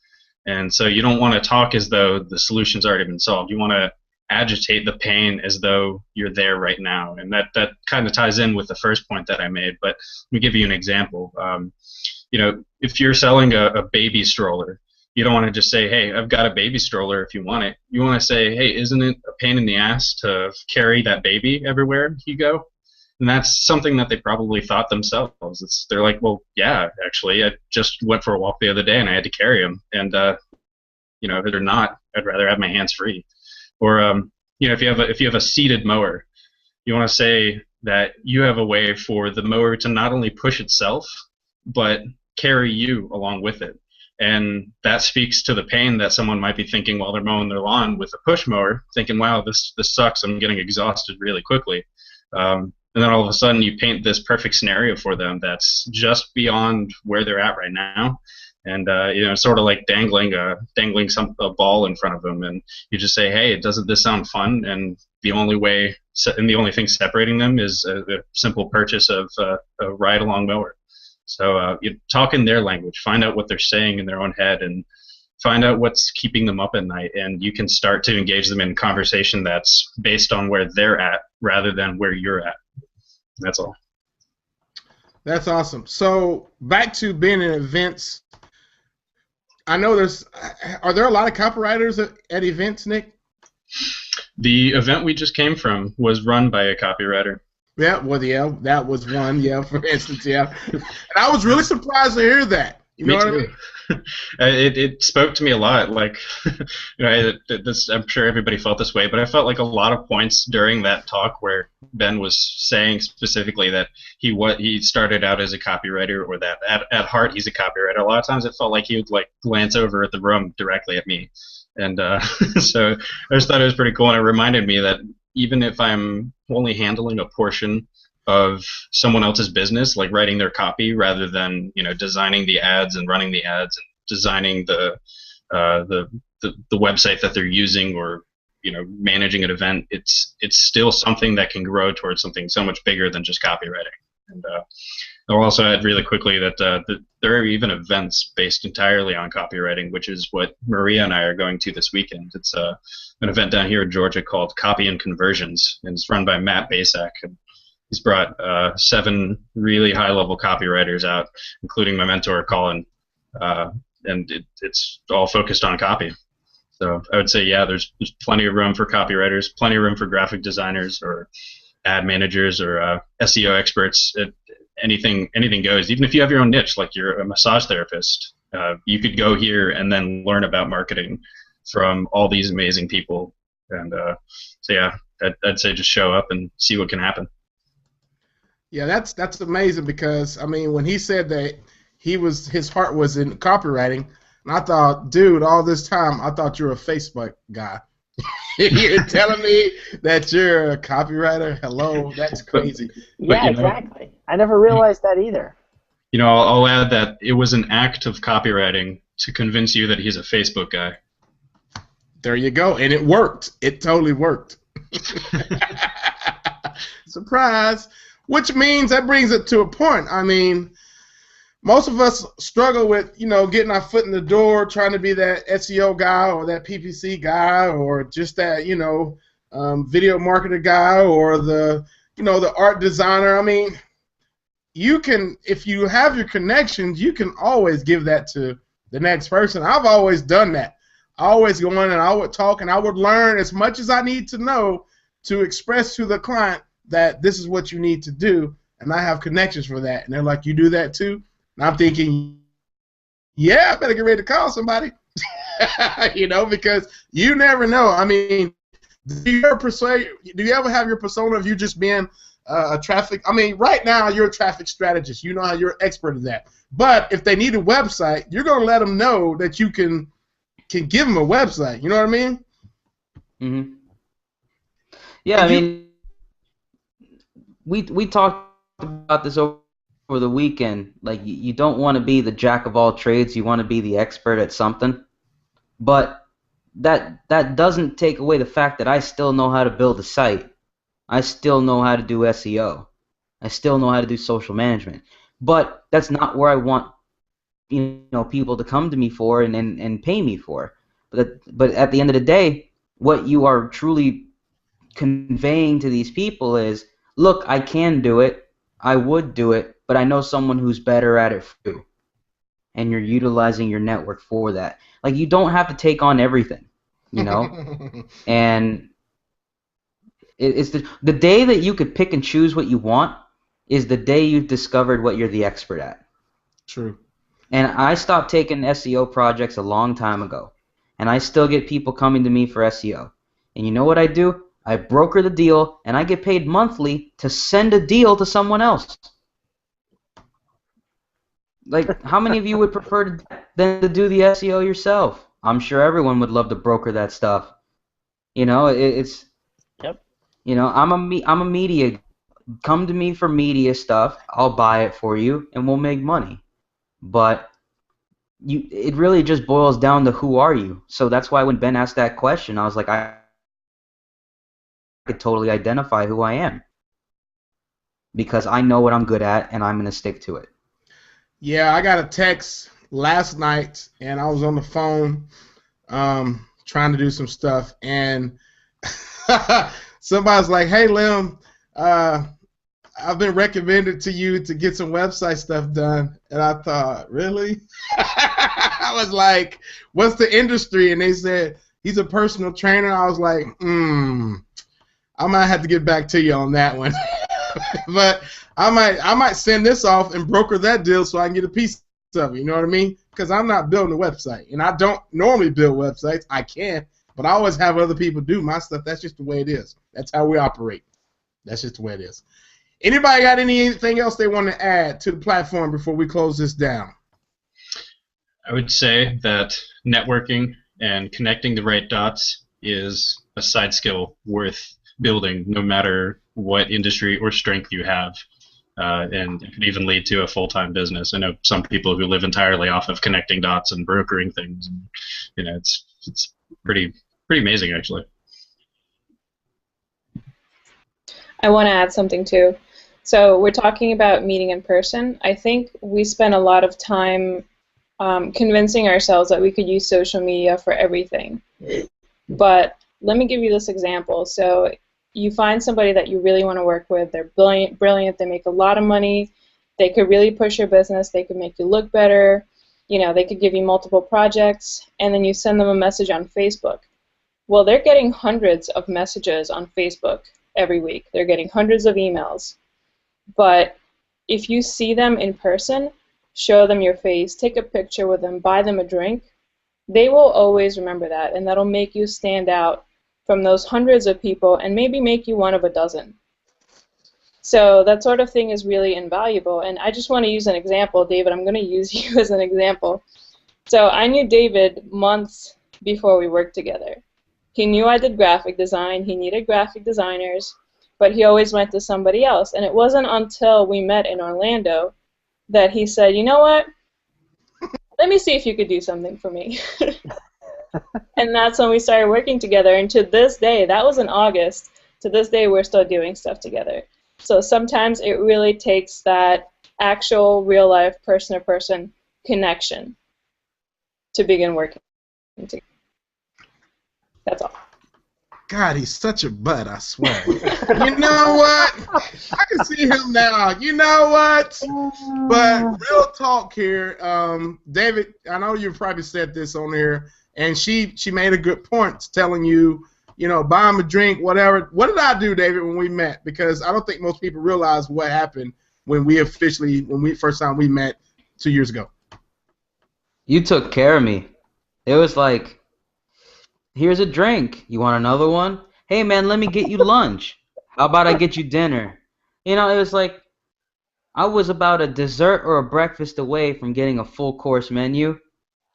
And so you don't want to talk as though the solution's already been solved. You want to agitate the pain as though you're there right now. And that kind of ties in with the first point that I made. But let me give you an example. If you're selling a baby stroller, you don't want to just say, hey, I've got a baby stroller if you want it. You want to say, hey, isn't it a pain in the ass to carry that baby everywhere you go? And that's something that they probably thought themselves. They're like, well, yeah, actually, I just went for a walk the other day and I had to carry him. And, if they're not, I'd rather have my hands free. Or, if you have a seated mower, you want to say that you have a way for the mower to not only push itself, but carry you along with it. And that speaks to the pain that someone might be thinking while they're mowing their lawn with a push mower, thinking, wow, this sucks, I'm getting exhausted really quickly. And then all of a sudden you paint this perfect scenario for them that's just beyond where they're at right now. And sort of like dangling a ball in front of them, and you just say, hey, doesn't this sound fun? And the only thing separating them is a simple purchase of a ride-along mower. So you talk in their language, find out what they're saying in their own head, and find out what's keeping them up at night, and you can start to engage them in conversation that's based on where they're at rather than where you're at. That's all. That's awesome. So back to being in events, I know are there a lot of copywriters at events, Nick? The event we just came from was run by a copywriter. Yeah, well, yeah, that was one, yeah, for instance, yeah. And I was really surprised to hear that. You know what I mean? It spoke to me a lot. Like, I'm sure everybody felt this way, but I felt like a lot of points during that talk where Ben was saying specifically that he started out as a copywriter, or that at heart he's a copywriter. A lot of times it felt like he would like glance over at the room directly at me, and so I just thought it was pretty cool, and it reminded me that even if I'm only handling a portion of someone else's business, like writing their copy rather than designing the ads and running the ads and designing the website that they're using, or managing an event, it's still something that can grow towards something so much bigger than just copywriting. And I'll also add really quickly that there are even events based entirely on copywriting, which is what Maria and I are going to this weekend. It's an event down here in Georgia called Copy and Conversions, and it's run by Matt Basak. And he's brought 7 really high-level copywriters out, including my mentor, Colin, and it's all focused on copy. So I would say, yeah, there's plenty of room for copywriters, plenty of room for graphic designers or ad managers or SEO experts. Anything goes. Even if you have your own niche, like you're a massage therapist, you could go here and then learn about marketing from all these amazing people. And so yeah, I'd say just show up and see what can happen. Yeah, that's amazing, because I mean, when he said that his heart was in copywriting, and I thought, dude, all this time I thought you were a Facebook guy. You're telling me that you're a copywriter? Hello, that's crazy. Yeah, exactly. I never realized that either. I'll add that it was an act of copywriting to convince you that he's a Facebook guy. There you go, and it worked. It totally worked. Surprise. Which means that brings it to a point. I mean, most of us struggle with, getting our foot in the door, trying to be that SEO guy or that PPC guy, or just that, video marketer guy or the the art designer. I mean, you can, if you have your connections, you can always give that to the next person. I've always done that. I always go in and I would talk and I would learn as much as I need to know to express to the client that this is what you need to do, and I have connections for that. And they're like, you do that too? And I'm thinking, yeah, I better get ready to call somebody. Because you never know. I mean, do you ever have your persona of you just being a traffic? I mean, right now you're a traffic strategist. You know how you're an expert at that. But if they need a website, you're gonna let them know that you can give them a website. You know what I mean? Mm-hmm. Yeah, I mean, we talked about this over the weekend. Like, you don't want to be the jack of all trades. You want to be the expert at something. But that doesn't take away the fact that I still know how to build a site. I still know how to do SEO. I still know how to do social management. But that's not where I want people to come to me for and pay me for. But at the end of the day, what you are truly conveying to these people is, look, I can do it, I would do it, but I know someone who's better at it for you. And you're utilizing your network for that. Like, you don't have to take on everything, and it's the day that you could pick and choose what you want is the day you've discovered what you're the expert at. True. And I stopped taking SEO projects a long time ago, and I still get people coming to me for SEO. And you know what I do? I broker the deal, and I get paid monthly to send a deal to someone else. Like, how many of you would prefer than to do the SEO yourself? I'm sure everyone would love to broker that stuff. It's. Yep. I'm a media. Come to me for media stuff. I'll buy it for you, and we'll make money. But it really just boils down to who are you. So that's why when Ben asked that question, I was like, I could totally identify who I am because I know what I'm good at, and I'm gonna stick to it. Yeah, I got a text last night, and I was on the phone trying to do some stuff, and somebody's like, hey, Lim, I've been recommended to you to get some website stuff done. And I thought, really? I was like, what's the industry? And they said, he's a personal trainer. I was like, I might have to get back to you on that one. But I might send this off and broker that deal so I can get a piece of it. You know what I mean? Because I'm not building a website, and I don't normally build websites. I can, but I always have other people do my stuff. That's just the way it is. That's how we operate. That's just the way it is. Anybody got anything else they want to add to the platform before we close this down? I would say that networking and connecting the right dots is a side skill worth building, no matter what industry or strength you have. And it could even lead to a full-time business. I know some people who live entirely off of connecting dots and brokering things. And, it's pretty amazing, actually. I want to add something too. So we're talking about meeting in person. I think we spend a lot of time convincing ourselves that we could use social media for everything. But let me give you this example. So you find somebody that you really want to work with. They're brilliant. They make a lot of money. They could really push your business. They could make you look better. They could give you multiple projects. And then you send them a message on Facebook. Well, they're getting hundreds of messages on Facebook every week. They're getting hundreds of emails. But if you see them in person, show them your face, take a picture with them, buy them a drink, they will always remember that, and that'll make you stand out from those hundreds of people and maybe make you one of a dozen. So that sort of thing is really invaluable. And I just want to use an example. David, I'm going to use you as an example. So I knew David months before we worked together. He knew I did graphic design. He needed graphic designers, but he always went to somebody else. And it wasn't until we met in Orlando that he said, you know what? Let me see if you could do something for me. And that's when we started working together. And to this day, that was in August, to this day we're still doing stuff together. So sometimes it really takes that actual real-life person-to-person connection to begin working together. That's all. God, he's such a butt, I swear. You know what? I can see him now. You know what? But real talk here, David, I know you probably said this on here, and she made a good point telling you, you know, buy him a drink, whatever. What did I do, David, when we met? Because I don't think most people realize what happened when we first time we met 2 years ago. You took care of me. It was like, here's a drink. You want another one? Hey, man, let me get you lunch. How about I get you dinner? You know, it was like I was about a dessert or a breakfast away from getting a full course menu,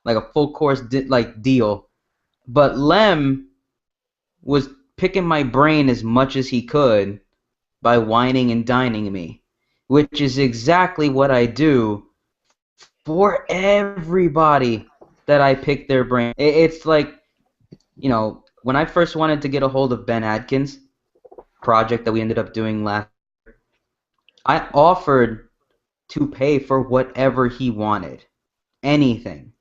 like a full course deal. But Lem was picking my brain as much as he could by whining and dining me, which is exactly what I do for everybody that I pick their brain. It's like, you know, when I first wanted to get a hold of Ben Adkins' project that we ended up doing last year, I offered to pay for whatever he wanted. Anything.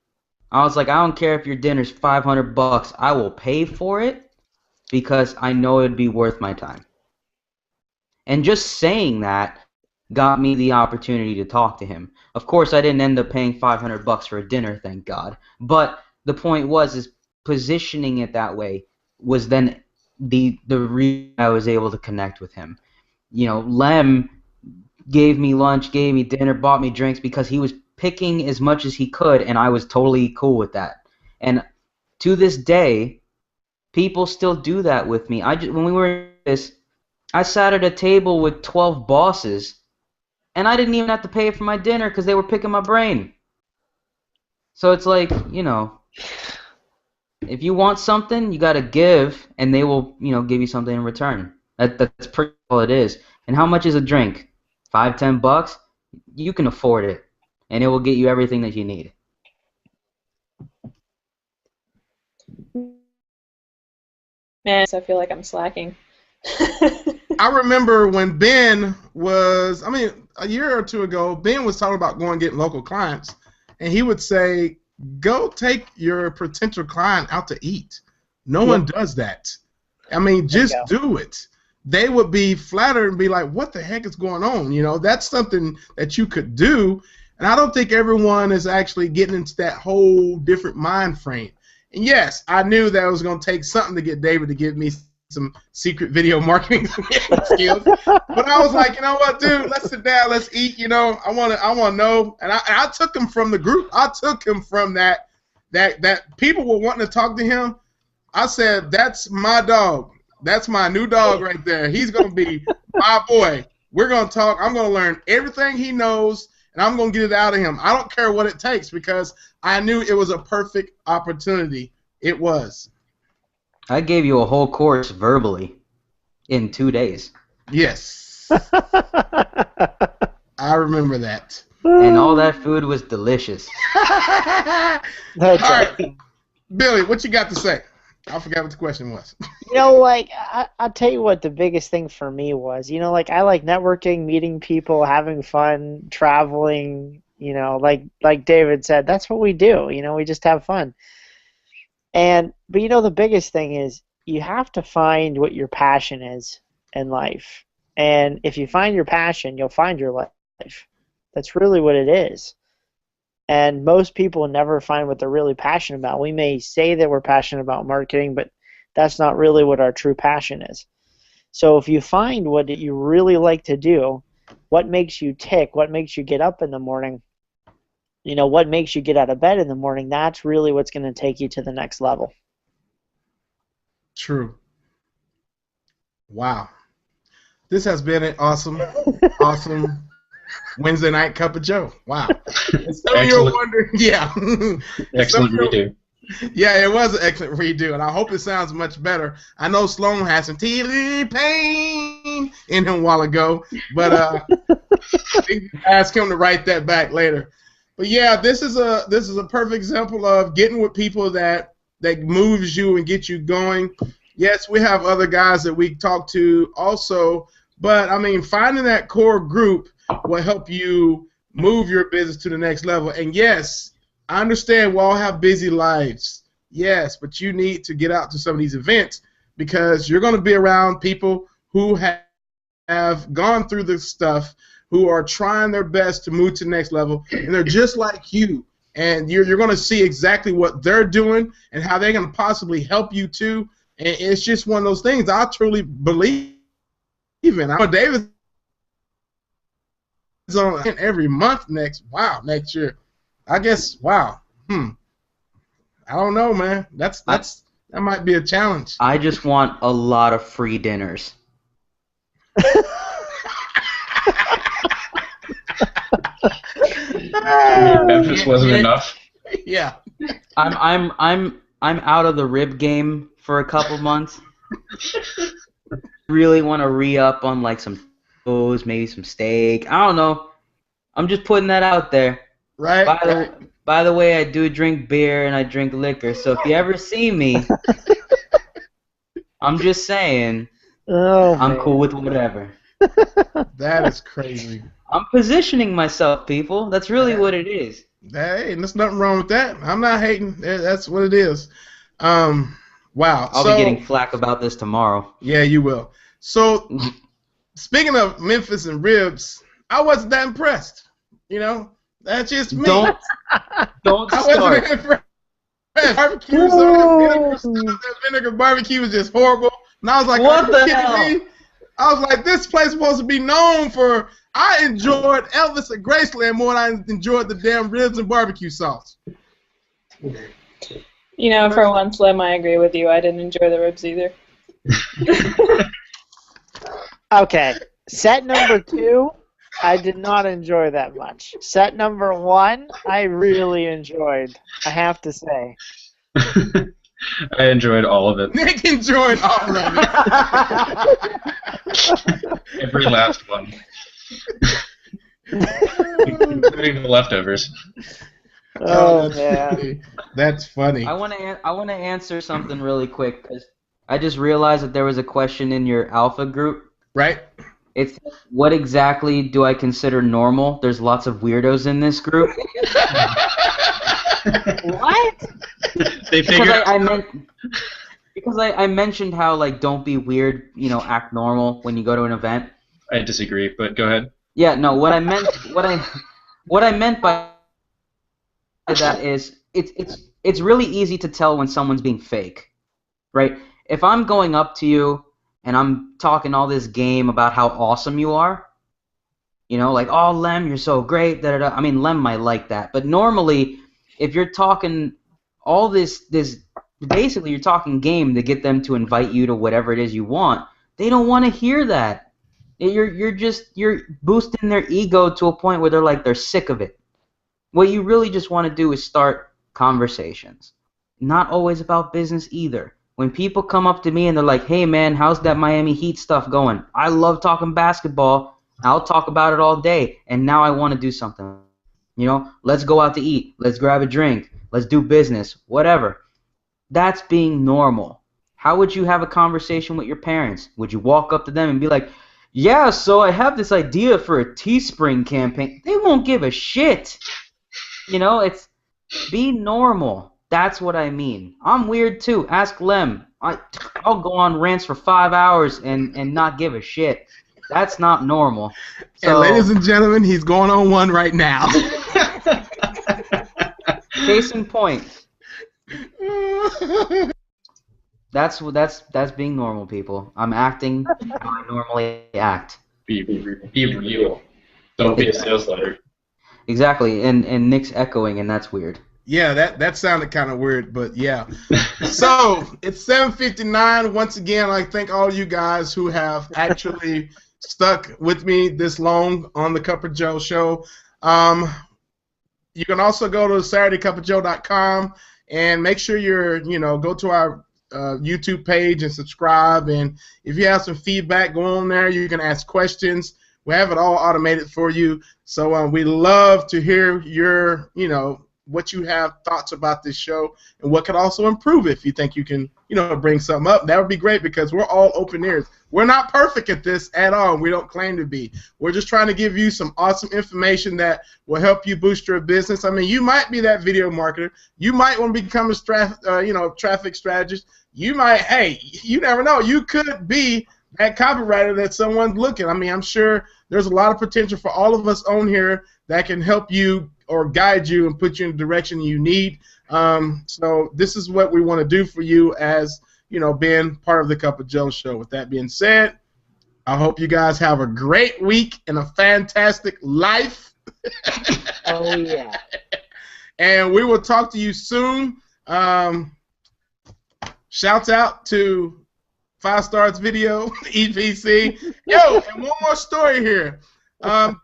I was like, I don't care if your dinner's $500, I will pay for it because I know it'd be worth my time. And just saying that got me the opportunity to talk to him. Of course, I didn't end up paying $500 for a dinner, thank God. But the point is positioning it that way was then the reason I was able to connect with him. You know, Lem gave me lunch, gave me dinner, bought me drinks because he was picking as much as he could, and I was totally cool with that. And to this day, people still do that with me. When we were in this, I sat at a table with 12 bosses, and I didn't even have to pay for my dinner because they were picking my brain. So it's like, you know, if you want something, you got to give, and they will, you know, give you something in return. That's pretty all it is. And how much is a drink? $5-10? You can afford it, and it will get you everything that you need. Man, I feel like I'm slacking. I remember when Ben was, a year or two ago, Ben was talking about going and getting local clients, and he would say, go take your potential client out to eat. No one does that. I mean, just do it. They would be flattered and be like, what the heck is going on? You know, that's something that you could do. And I don't think everyone is actually getting into that whole different mind frame. And yes, I knew that it was going to take something to get David to give me some secret video marketing skills. But I was like, you know what, dude, let's sit down, let's eat. You know, I want to know. And I took him from the group. I took him from that people were wanting to talk to him. I said, that's my dog. That's my new dog right there. He's going to be my boy. We're going to talk. I'm going to learn everything he knows, and I'm going to get it out of him. I don't care what it takes because I knew it was a perfect opportunity. It was. I gave you a whole course verbally in 2 days. Yes. I remember that. And all that food was delicious. All right. Billy, what you got to say? I forgot what the question was. You know, like, I'll tell you what the biggest thing for me was. You know, like, I like networking, meeting people, having fun, traveling, you know, like David said, that's what we do. You know, we just have fun. But, you know, the biggest thing is you have to find what your passion is in life. And if you find your passion, you'll find your life. That's really what it is. And most people never find what they're really passionate about. We may say that we're passionate about marketing, but that's not really what our true passion is. So if you find what you really like to do, what makes you tick, what makes you get up in the morning, you know, what makes you get out of bed in the morning, that's really what's going to take you to the next level. True. Wow. This has been an awesome Wednesday night cup of Joe. Wow. And some of you are wondering, yeah. Excellent redo. Yeah, it was an excellent redo, and I hope it sounds much better. I know Sloan had some TV pain in him a while ago, but ask him to write that back later. But yeah, this is a perfect example of getting with people that moves you and get you going. Yes, we have other guys that we talk to also, but I mean, finding that core group will help you move your business to the next level. And yes, I understand we all have busy lives. Yes, but you need to get out to some of these events because you're going to be around people who have gone through this stuff, who are trying their best to move to the next level, and they're just like you. And you're going to see exactly what they're doing and how they're going to possibly help you too. And it's just one of those things I truly believe in. I know David is on every month next year. I guess, wow. I don't know, man. That might be a challenge. I just want a lot of free dinners. Memphis wasn't enough. Yeah. I'm out of the rib game for a couple months. Really want to re-up on like some tacos, maybe some steak. I don't know. I'm just putting that out there. Right. By the way, I do drink beer and I drink liquor. So if you ever see me, I'm just saying, I'm cool with whatever. That is crazy. I'm positioning myself, people. That's really what it is. Hey, there's nothing wrong with that. I'm not hating. That's what it is. Wow. I'll be getting flack about this tomorrow. Yeah, you will. So, speaking of Memphis and Ribs, I wasn't that impressed. You know, that's just me. Don't I start. wasn't impressed. Vinegar barbecue was just horrible. And I was like, What are the you kidding hell? me? I was like, this place is supposed to be known for. I enjoyed Elvis at Graceland more than I enjoyed the damn ribs and barbecue sauce. You know, for once, Lem, I agree with you. I didn't enjoy the ribs either. Okay, set number 2, I did not enjoy that much. Set number 1, I really enjoyed, I have to say. I enjoyed all of it. Nick enjoyed all of it. Every last one. Including the leftovers. Oh, man. That's funny. I want to answer something really quick because I just realized that there was a question in your alpha group. Right? It's what exactly do I consider normal? There's lots of weirdos in this group. What? They figured because I mentioned how like don't be weird, you know, act normal when you go to an event. I disagree, but go ahead. Yeah, no, what I meant by that is it's really easy to tell when someone's being fake. Right? If I'm going up to you and I'm talking all this game about how awesome you are, you know, like, oh, Lem, you're so great, da-da-da. I mean, Lem might like that. But normally, if you're talking all this basically you're talking game to get them to invite you to whatever it is you want, they don't want to hear that. You're boosting their ego to a point where they're sick of it. What you really just want to do is start conversations. Not always about business either. When people come up to me and they're like, hey man, how's that Miami Heat stuff going? I love talking basketball. I'll talk about it all day, and now I want to do something. You know, let's go out to eat. Let's grab a drink. Let's do business. Whatever. That's being normal. How would you have a conversation with your parents? Would you walk up to them and be like, yeah, so I have this idea for a Teespring campaign? They won't give a shit. You know, it's be normal. That's what I mean. I'm weird too. Ask Lem. I'll go on rants for 5 hours and not give a shit. That's not normal. So, and ladies and gentlemen, he's going on one right now. Case in point. That's being normal, people. I'm acting how I normally act. Be real. Don't be a sales letter. Exactly, and Nick's echoing, and that's weird. Yeah, that sounded kind of weird, but yeah. So it's 7:59. Once again, I thank all you guys who have actually stuck with me this long on the Cup of Joe show. You can also go to SaturdayCupofJoe.com and make sure go to our YouTube page and subscribe. And if you have some feedback, go on there. You can ask questions. We have it all automated for you. So we love to hear your, what you have thoughts about this show and what could also improve it. If you think you can, bring something up, that would be great because we're all open ears. We're not perfect at this at all. We don't claim to be. We're just trying to give you some awesome information that will help you boost your business. I mean, you might be that video marketer. You might want to become a traffic strategist. you might, hey, you never know. You could be that copywriter that someone's looking. I mean, I'm sure there's a lot of potential for all of us on here that can help you or guide you and put you in the direction you need. So this is what we want to do for you as, you know, being part of the Cup of Joe show. With that being said, I hope you guys have a great week and a fantastic life. Oh, yeah. And we will talk to you soon. Shouts out to 5 Stars Video, EPC. Yo, and one more story here. I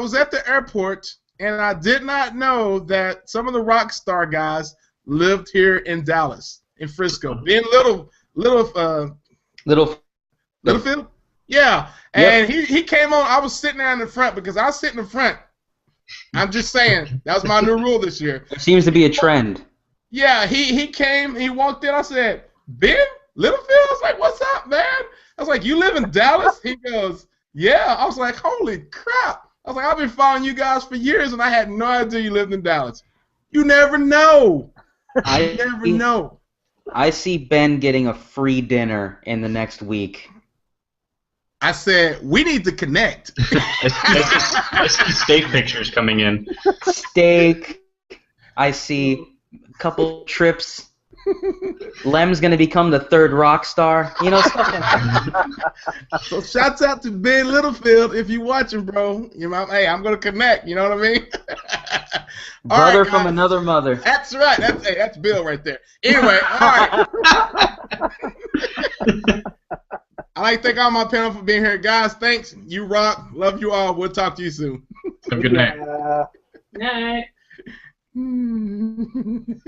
was at the airport, and I did not know that some of the rock star guys lived here in Dallas, in Frisco. Ben Littlefield? Yeah. And he came on. I was sitting there in the front because I was sitting in the front. I'm just saying. That was my new rule this year. There seems to be a trend. Yeah, he came, he walked in. I said, Ben Littlefield? I was like, what's up, man? I was like, you live in Dallas? He goes, yeah. I was like, holy crap. I was like, I've been following you guys for years, and I had no idea you lived in Dallas. You never know. You never know. I see Ben getting a free dinner in the next week. I said, we need to connect. I see steak pictures coming in. Steak. I see a couple trips. Lem's going to become the 3rd rock star. You know, stuff like that. So shouts out to Ben Littlefield if you're watching, bro. Hey, I'm going to connect. You know what I mean? Brother from another mother. That's right. That's Bill right there. Anyway, all right. I'd like to thank all my panel for being here. Guys, thanks. You rock. Love you all. We'll talk to you soon. Have a good night. Night. Night.